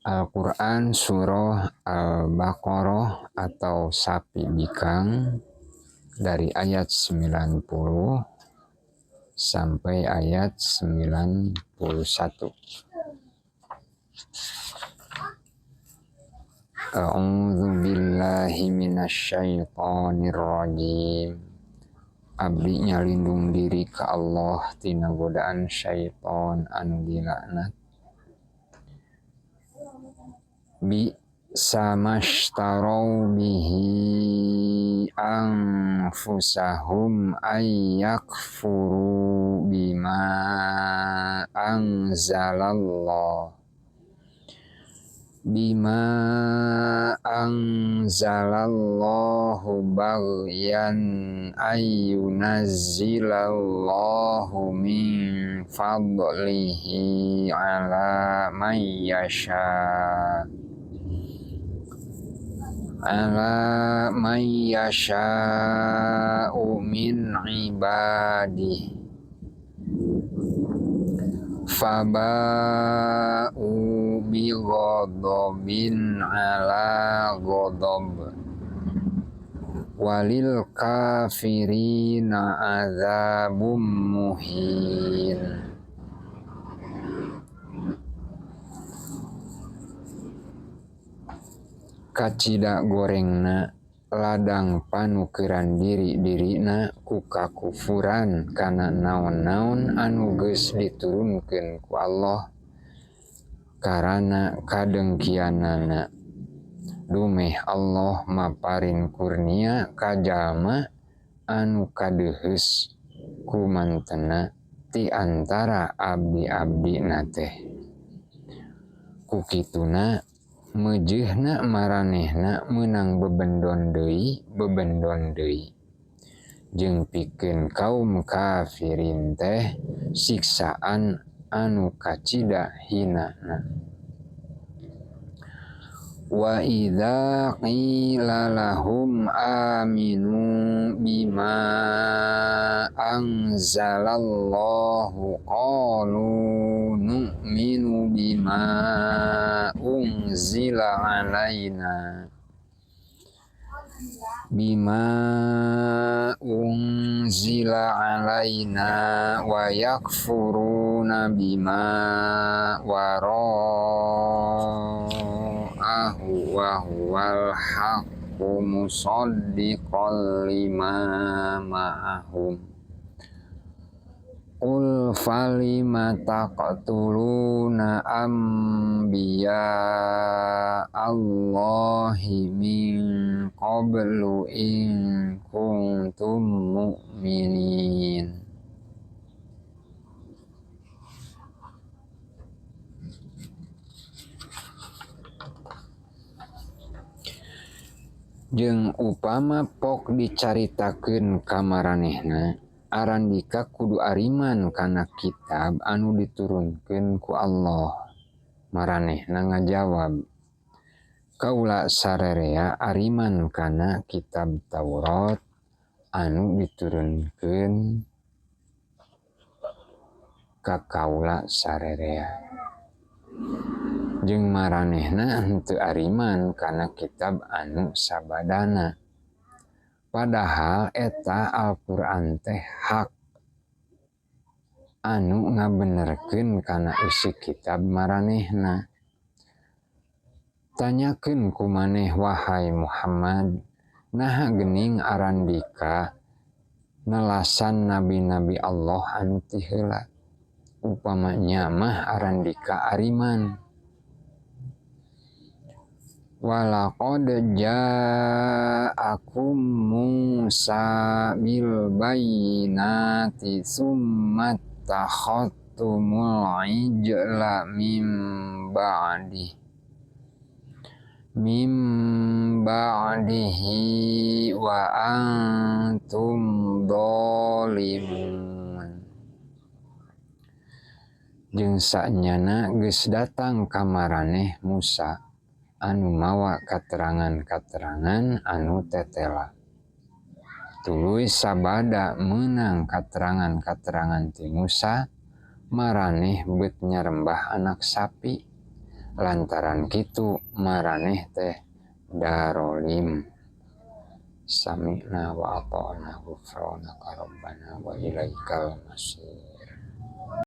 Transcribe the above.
Al-Quran Surah Al-Baqarah atau Sapi Bikang dari ayat 90 sampai ayat 91. A'udzu billahi minasyaitonir rajim. Abdi nyalindung diri ka Allah tina godaan syaiton anu dilaknat. Bi samastarau bihi anfusahum ayyakfuru bima anzalallah baghyan ayyunazzilallahu min fadlihi ala man yasha'u min ibadihi faba'u bi ghadabin ala ghadab walil kafirina adzabum muhin. Kacida gorengna ladang panukeran diri-dirina ku kakufuran kana naon-naon anu geus diturunkeun ku Allah karana kadengkianana. Dumeh Allah maparin kurnia ka jalma anu kadeheus ku mantena ti antara abdi-abdina teh. Ku kituna mejehna maranehna menang bebendon deui jeung pikeun kaum kafirin teh siksaan anu kacida hinana. Wa idza qila lahum aminu bima anzalallahu qalu nu'minu bima unzila alaina wa yakfuruna bima wara'ahu wa huwal haqqu musaddiqan lima ma'ahum. Qul falima taqtuluna anbiya Allahi min qablu in kuntum mu'minin. Jeung upama pok dicaritakeun ka maranehna, arandika kudu ariman kana kitab anu diturunkeun ku Allah. Maranehna ngajawab, kaula sararea ariman kana kitab Taurat anu diturunkeun ka kaula sararea. Jeung maranehna henteu ariman kana kitab anu sabadana. Padahal eta Al-Qur'an teh hak anu ngabenerkeun kana isi kitab maranehna. Tanyakeun kumaneh wahai Muhammad, naha geuning arandika nelasan nabi-nabi Allah anu ti heula? Upamanya mah arandika ariman. Walaqad ja'akum Musa bil bayyinati tsumma takhattumul ijla min ba'dihi wa antum dhalimun. Jeung sanyana geus datang ka maraneh Musa anu mawa katerangan-katerangan anu tetela. Tuluy sabada meunang katerangan-katerangan ti Musa, maraneh beut nyarembah anak sapi lantaran kitu maraneh teh darolim. Sami'na wa ata'na ghufranaka rabbana wa ilaikal masir.